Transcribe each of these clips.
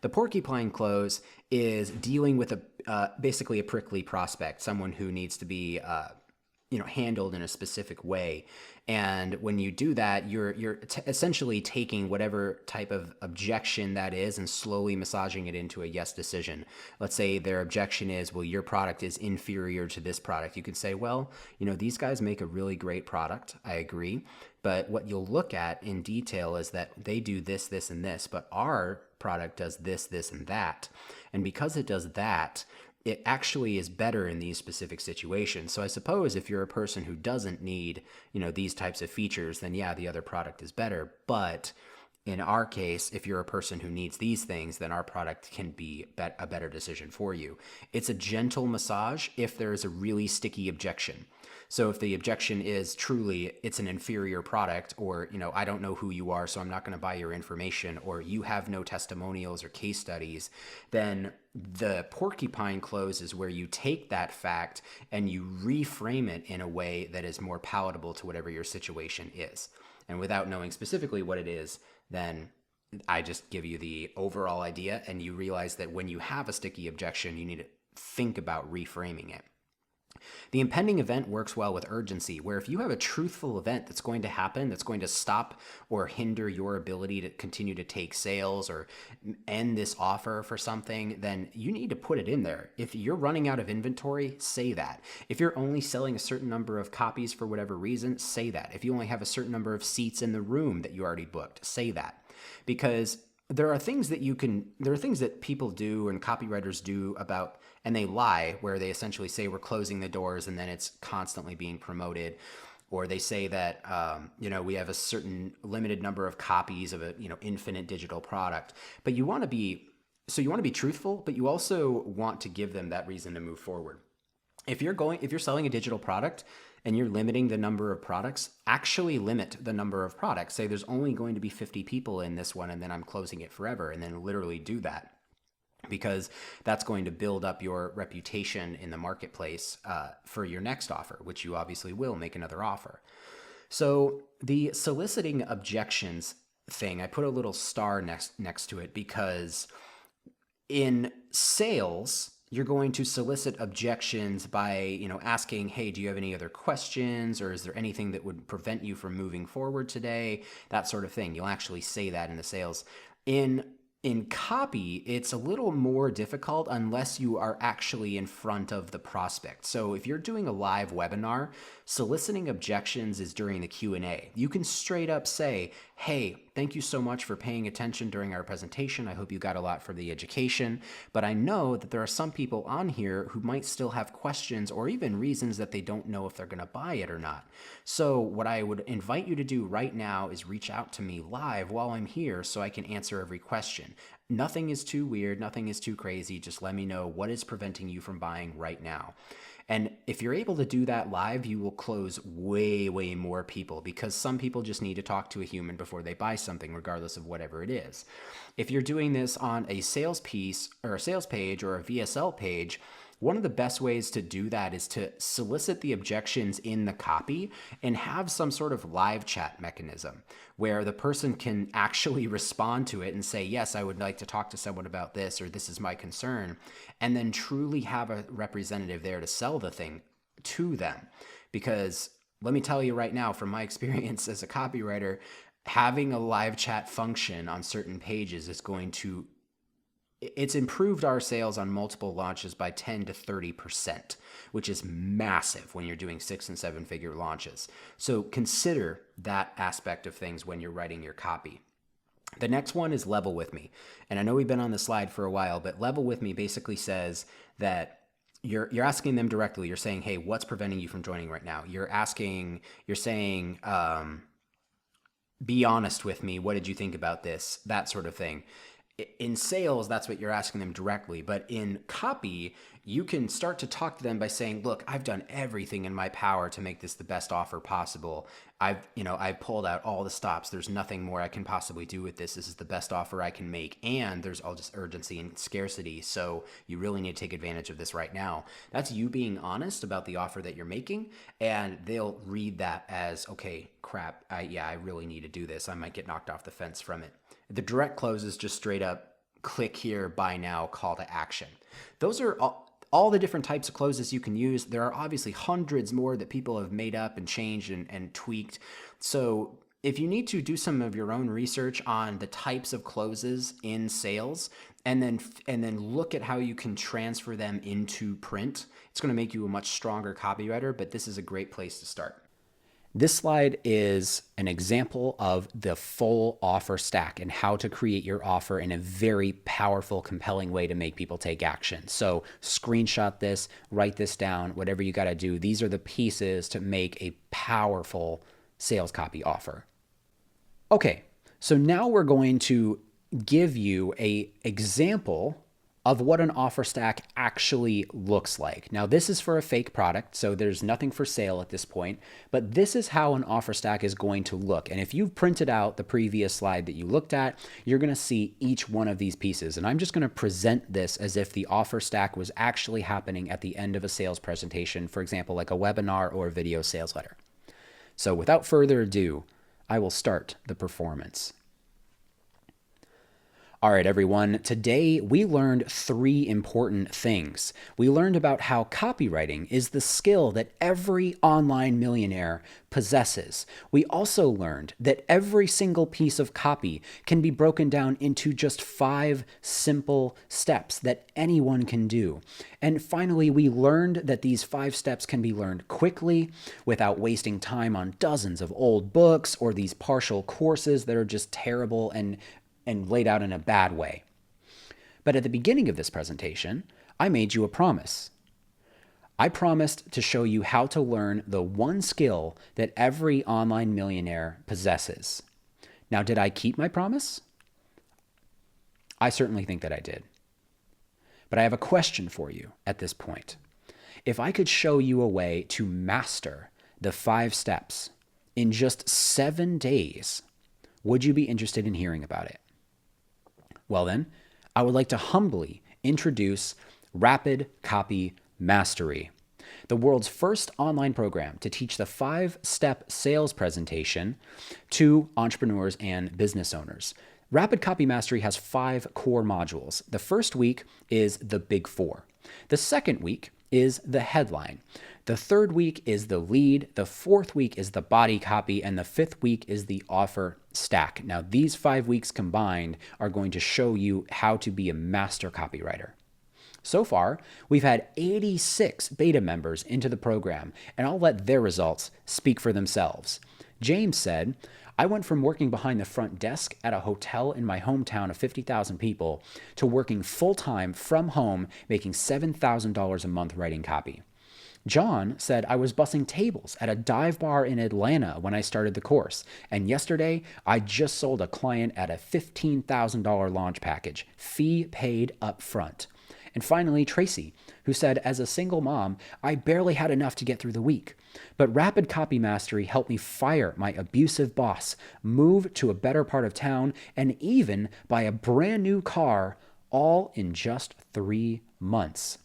The porcupine close is dealing with basically a prickly prospect, someone who needs to be handled in a specific way. And when you do that, you're essentially taking whatever type of objection that is and slowly massaging it into a yes decision. Let's say their objection is, well, your product is inferior to this product. You could say, well, these guys make a really great product. I agree. But what you'll look at in detail is that they do this, this, and this, but our product does this, this, and that. And because it does that, it actually is better in these specific situations. So I suppose if you're a person who doesn't need, these types of features, then yeah, the other product is better. But in our case, if you're a person who needs these things, then our product can be a better decision for you. It's a gentle massage if there is a really sticky objection. So if the objection is truly it's an inferior product, or I don't know who you are, so I'm not going to buy your information, or you have no testimonials or case studies, then the porcupine close is where you take that fact and you reframe it in a way that is more palatable to whatever your situation is. And without knowing specifically what it is, then I just give you the overall idea, and you realize that when you have a sticky objection, you need to think about reframing it. The impending event works well with urgency, where if you have a truthful event that's going to happen, that's going to stop or hinder your ability to continue to take sales or end this offer for something, then you need to put it in there. If you're running out of inventory, say that. If you're only selling a certain number of copies for whatever reason, say that. If you only have a certain number of seats in the room that you already booked, say that. Because there are things that people do and copywriters do about, and they lie, where they essentially say we're closing the doors and then it's constantly being promoted. Or they say that, we have a certain limited number of copies of a, infinite digital product. But you want to be truthful, but you also want to give them that reason to move forward. If you're selling a digital product and you're limiting the number of products, actually limit the number of products. Say there's only going to be 50 people in this one, and then I'm closing it forever, and then literally do that. Because that's going to build up your reputation in the marketplace for your next offer, which you obviously will make another offer. So the soliciting objections thing, I put a little star next to it, because in sales, you're going to solicit objections by, asking, hey, do you have any other questions? Or is there anything that would prevent you from moving forward today? That sort of thing. You'll actually say that in the sales. In copy, it's a little more difficult unless you are actually in front of the prospect. So if you're doing a live webinar, soliciting objections is during the Q&A. You can straight up say, hey, thank you so much for paying attention during our presentation. I hope you got a lot for the education. But I know that there are some people on here who might still have questions or even reasons that they don't know if they're going to buy it or not. So what I would invite you to do right now is reach out to me live while I'm here so I can answer every question. Nothing is too weird. Nothing is too crazy. Just let me know what is preventing you from buying right now. And if you're able to do that live, you will close way, way more people, because some people just need to talk to a human before they buy something, regardless of whatever it is. If you're doing this on a sales piece or a sales page or a VSL page, one of the best ways to do that is to solicit the objections in the copy and have some sort of live chat mechanism where the person can actually respond to it and say, yes, I would like to talk to someone about this, or this is my concern, and then truly have a representative there to sell the thing to them. Because let me tell you right now, from my experience as a copywriter, having a live chat function on certain pages is it's improved our sales on multiple launches by 10 to 30%, which is massive when you're doing 6 and 7 figure launches. So consider that aspect of things when you're writing your copy. The next one is level with me. And I know we've been on the slide for a while, but level with me basically says that you're asking them directly. You're saying, hey, what's preventing you from joining right now? You're saying, be honest with me. What did you think about this? That sort of thing. In sales, that's what you're asking them directly. But in copy, you can start to talk to them by saying, look, I've done everything in my power to make this the best offer possible. I've pulled out all the stops. There's nothing more I can possibly do with this. This is the best offer I can make. And there's all this urgency and scarcity. So you really need to take advantage of this right now. That's you being honest about the offer that you're making. And they'll read that as, okay, crap. I really need to do this. I might get knocked off the fence from it. The direct close is just straight up click here, buy now, call to action. Those are all the different types of closes you can use. There are obviously hundreds more that people have made up and changed and tweaked. So if you need to do some of your own research on the types of closes in sales and then look at how you can transfer them into print, it's going to make you a much stronger copywriter, but this is a great place to start. This slide is an example of the full offer stack and how to create your offer in a very powerful, compelling way to make people take action. So screenshot this, write this down, whatever you got to do. These are the pieces to make a powerful sales copy offer. Okay, so now we're going to give you an example of what an offer stack actually looks like. Now, this is for a fake product, so there's nothing for sale at this point, but this is how an offer stack is going to look. And if you've printed out the previous slide that you looked at, you're gonna see each one of these pieces. And I'm just gonna present this as if the offer stack was actually happening at the end of a sales presentation, for example, like a webinar or a video sales letter. So without further ado, I will start the performance. All right, everyone, today we learned 3 important things. We learned about how copywriting is the skill that every online millionaire possesses. We also learned that every single piece of copy can be broken down into just 5 simple steps that anyone can do. And finally, we learned that these 5 steps can be learned quickly without wasting time on dozens of old books or these partial courses that are just terrible and laid out in a bad way. But at the beginning of this presentation, I made you a promise. I promised to show you how to learn the one skill that every online millionaire possesses. Now, did I keep my promise? I certainly think that I did. But I have a question for you at this point. If I could show you a way to master the 5 steps in just 7 days, would you be interested in hearing about it? Well then, I would like to humbly introduce Rapid Copy Mastery, the world's first online program to teach the 5-step sales presentation to entrepreneurs and business owners. Rapid Copy Mastery has 5 core modules. The first week is the Big 4. The second week is the headline. The third week is the lead, the fourth week is the body copy, and the 5th week is the offer stack. Now, these 5 weeks combined are going to show you how to be a master copywriter. So far, we've had 86 beta members into the program, and I'll let their results speak for themselves. James said, I went from working behind the front desk at a hotel in my hometown of 50,000 people to working full-time from home, making $7,000 a month writing copy. John said, I was bussing tables at a dive bar in Atlanta when I started the course, and yesterday I just sold a client at a $15,000 launch package, fee paid up front. And finally, Tracy, who said, as a single mom, I barely had enough to get through the week. But Rapid Copy Mastery helped me fire my abusive boss, move to a better part of town, and even buy a brand new car, all in just 3 months.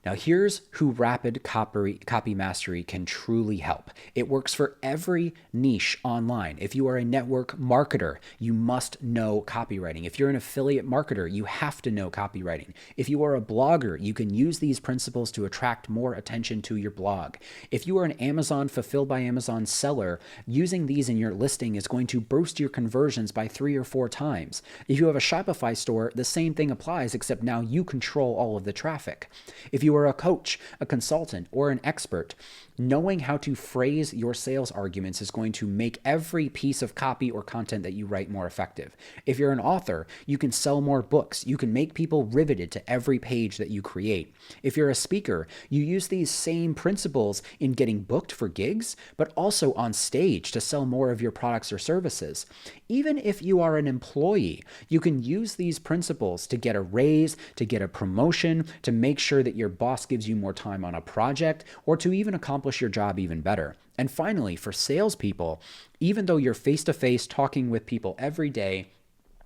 Now, here's who Rapid Copy Mastery can truly help. It works for every niche online. If you are a network marketer, you must know copywriting. If you're an affiliate marketer, you have to know copywriting. If you are a blogger, you can use these principles to attract more attention to your blog. If you are an Amazon Fulfilled by Amazon seller, using these in your listing is going to boost your conversions by 3 or 4 times. If you have a Shopify store, the same thing applies, except now you control all of the traffic. If you are a coach, a consultant, or an expert, knowing how to phrase your sales arguments is going to make every piece of copy or content that you write more effective. If you're an author, you can sell more books. You can make people riveted to every page that you create. If you're a speaker, you use these same principles in getting booked for gigs, but also on stage to sell more of your products or services. Even if you are an employee, you can use these principles to get a raise, to get a promotion, to make sure that your boss gives you more time on a project, or to even accomplish your job even better. And finally, for salespeople, even though you're face-to-face talking with people every day,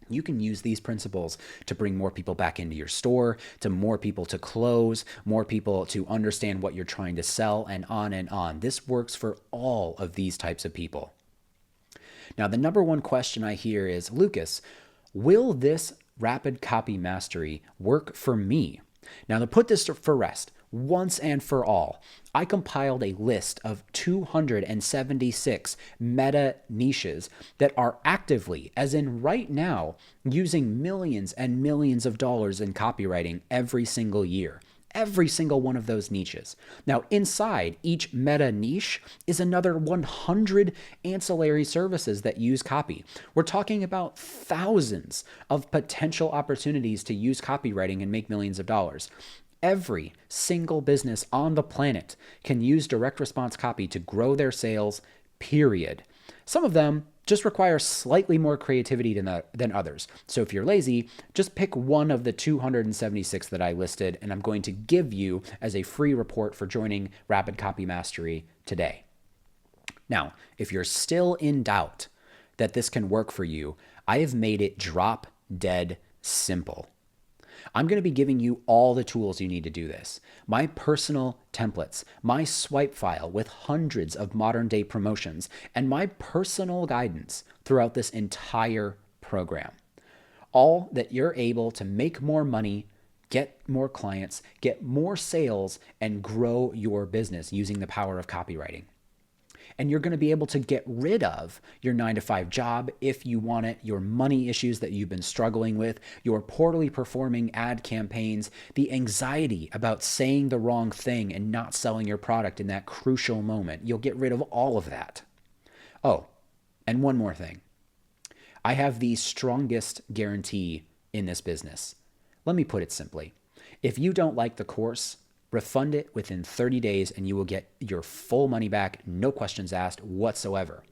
you can use these principles to bring more people back into your store, to more people to close, more people to understand what you're trying to sell, and on and on. This works for all of these types of people. Now, the number one question I hear is, Lucas, will this Rapid Copy Mastery work for me? Now, to put this for rest, once and for all, I compiled a list of 276 meta niches that are actively, as in right now, using millions and millions of dollars in copywriting every single year. Every single one of those niches. Now, inside each meta niche is another 100 ancillary services that use copy. We're talking about thousands of potential opportunities to use copywriting and make millions of dollars. Every single business on the planet can use direct response copy to grow their sales, period. Some of them just require slightly more creativity than others. So if you're lazy, just pick one of the 276 that I listed, and I'm going to give you as a free report for joining Rapid Copy Mastery today. Now, if you're still in doubt that this can work for you, I have made it drop dead simple. I'm going to be giving you all the tools you need to do this. My personal templates, my swipe file with hundreds of modern day promotions, and my personal guidance throughout this entire program. All that you're able to make more money, get more clients, get more sales, and grow your business using the power of copywriting. And you're going to be able to get rid of your 9-to-5 job if you want it, your money issues that you've been struggling with, your poorly performing ad campaigns, the anxiety about saying the wrong thing and not selling your product in that crucial moment. You'll get rid of all of that. Oh, and one more thing. I have the strongest guarantee in this business. Let me put it simply. If you don't like the course, refund it within 30 days and you will get your full money back, no questions asked whatsoever.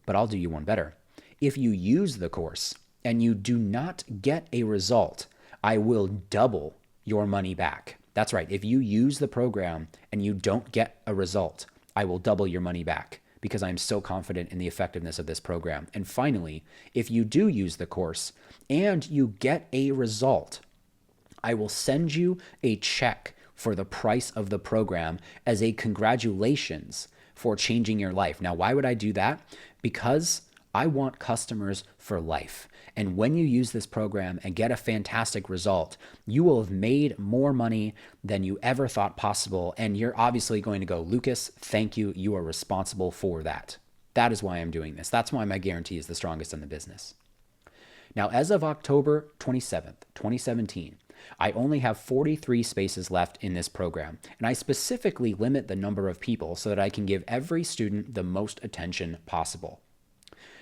But I'll do you one better. If you use the course and you do not get a result, I will double your money back. That's right. If you use the program and you don't get a result, I will double your money back because I'm so confident in the effectiveness of this program. And finally, if you do use the course and you get a result, I will send you a check for the price of the program as a congratulations for changing your life. Now, why would I do that? Because I want customers for life. And when you use this program and get a fantastic result, you will have made more money than you ever thought possible. And you're obviously going to go, Lucas, thank you. You are responsible for that. That is why I'm doing this. That's why my guarantee is the strongest in the business. Now, as of October 27th, 2017, I only have 43 spaces left in this program, and I specifically limit the number of people so that I can give every student the most attention possible.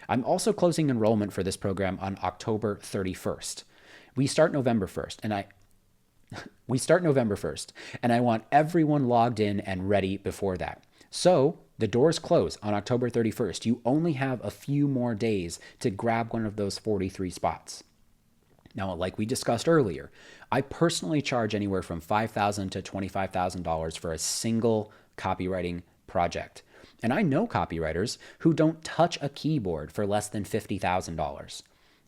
I'm also closing enrollment for this program on October 31st. We start November 1st, and I want everyone logged in and ready before that. So the doors close on October 31st. You only have a few more days to grab one of those 43 spots. Now, like we discussed earlier, I personally charge anywhere from $5,000 to $25,000 for a single copywriting project. And I know copywriters who don't touch a keyboard for less than $50,000.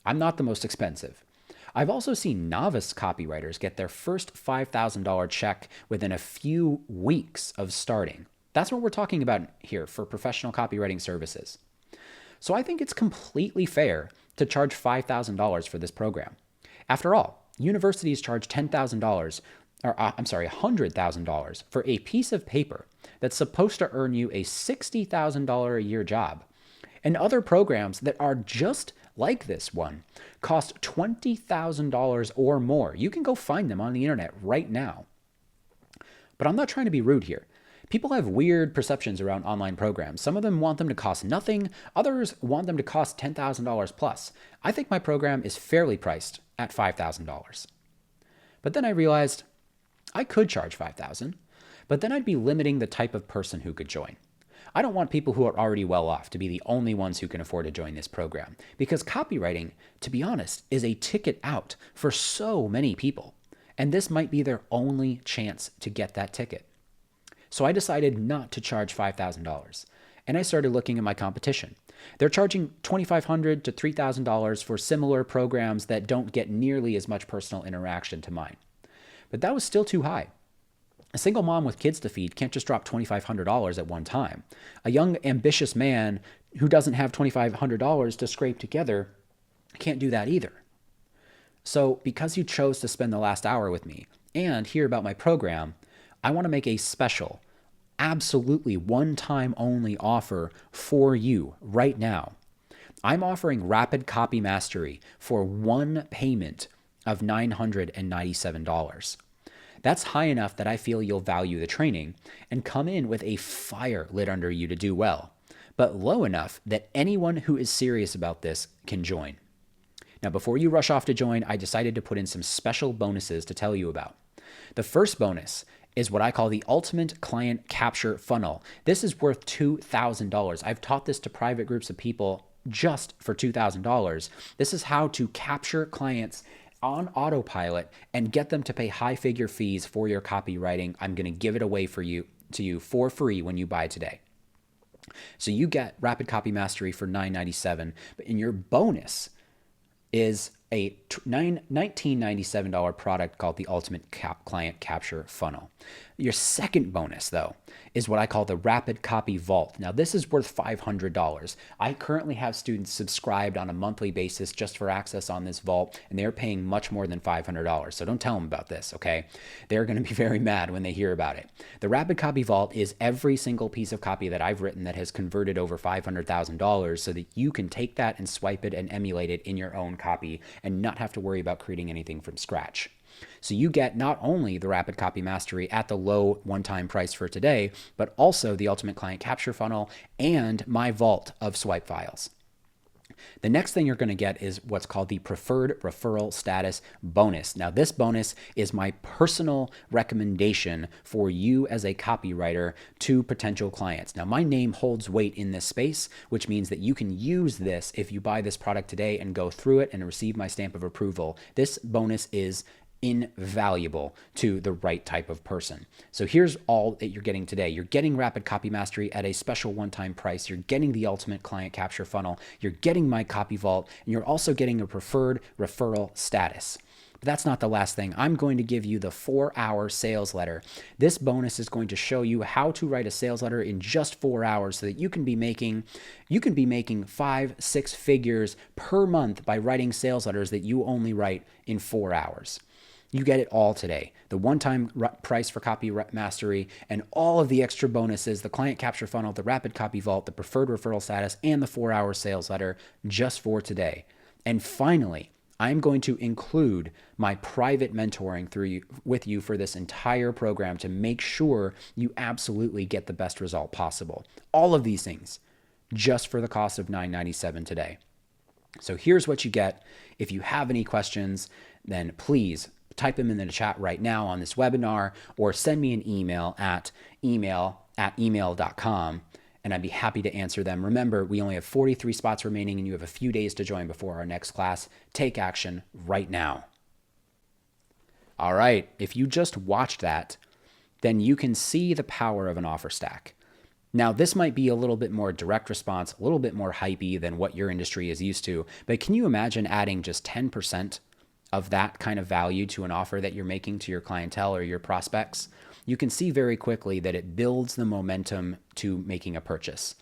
I'm not the most expensive. I've also seen novice copywriters get their first $5,000 check within a few weeks of starting. That's what we're talking about here for professional copywriting services. So I think it's completely fair to charge $5,000 for this program. After all, universities charge $100,000 for a piece of paper that's supposed to earn you a $60,000 a year job. And other programs that are just like this one cost $20,000 or more. You can go find them on the internet right now. But I'm not trying to be rude here. People have weird perceptions around online programs. Some of them want them to cost nothing. Others want them to cost $10,000 plus. I think my program is fairly priced at $5,000. But then I realized I could charge $5,000, but then I'd be limiting the type of person who could join. I don't want people who are already well off to be the only ones who can afford to join this program, because copywriting, to be honest, is a ticket out for so many people, and this might be their only chance to get that ticket. So I decided not to charge $5,000, and I started looking at my competition. They're charging $2,500 to $3,000 for similar programs that don't get nearly as much personal interaction to mine. But that was still too high. A single mom with kids to feed can't just drop $2,500 at one time. A young, ambitious man who doesn't have $2,500 to scrape together can't do that either. So, because you chose to spend the last hour with me and hear about my program, I want to make a special, absolutely one time only offer for you right now. I'm offering Rapid Copy Mastery for one payment of $997. That's high enough that I feel you'll value the training and come in with a fire lit under you to do well, but low enough that anyone who is serious about this can join. Now, before you rush off to join, I decided to put in some special bonuses to tell you about. The first bonus is what I call the Ultimate Client Capture Funnel. This is worth $2,000. I've taught this to private groups of people just for $2,000. This is how to capture clients on autopilot and get them to pay high figure fees for your copywriting. I'm going to give it away for you for free when you buy today. So you get Rapid Copy Mastery for $997, but in your bonus is a $1997 product called the Ultimate Client Capture Funnel. Your second bonus, though, is what I call the Rapid Copy Vault. Now, this is worth $500. I currently have students subscribed on a monthly basis just for access on this vault, and they're paying much more than $500. So don't tell them about this, okay? They're going to be very mad when they hear about it. The Rapid Copy Vault is every single piece of copy that I've written that has converted over $500,000 so that you can take that and swipe it and emulate it in your own copy and not have to worry about creating anything from scratch. So you get not only the Rapid Copy Mastery at the low one-time price for today, but also the Ultimate Client Capture Funnel and my vault of swipe files. The next thing you're going to get is what's called the Preferred Referral Status Bonus. Now, this bonus is my personal recommendation for you as a copywriter to potential clients. Now, my name holds weight in this space, which means that you can use this if you buy this product today and go through it and receive my stamp of approval. This bonus is invaluable to the right type of person. So here's all that you're getting today. You're getting Rapid Copy Mastery at a special one-time price. You're getting the Ultimate Client Capture Funnel. You're getting my Copy Vault, and you're also getting a preferred referral status. But that's not the last thing. I'm going to give you the 4-hour sales letter. This bonus is going to show you how to write a sales letter in just 4 hours so that you can be making 5-6 figures per month by writing sales letters that you only write in 4 hours. You get it all today. The one-time price for Copy Mastery and all of the extra bonuses, the Client Capture Funnel, the Rapid Copy Vault, the Preferred Referral Status, and the 4-hour sales letter just for today. And finally, I'm going to include my private mentoring with you for this entire program to make sure you absolutely get the best result possible. All of these things just for the cost of $997 today. So here's what you get. If you have any questions, then please type them in the chat right now on this webinar or send me an email at email@email.com and I'd be happy to answer them. Remember, we only have 43 spots remaining and you have a few days to join before our next class. Take action right now. All right, if you just watched that, then you can see the power of an offer stack. Now, this might be a little bit more direct response, a little bit more hypey than what your industry is used to, but can you imagine adding just 10% of that kind of value to an offer that you're making to your clientele or your prospects? You can see very quickly that it builds the momentum to making a purchase.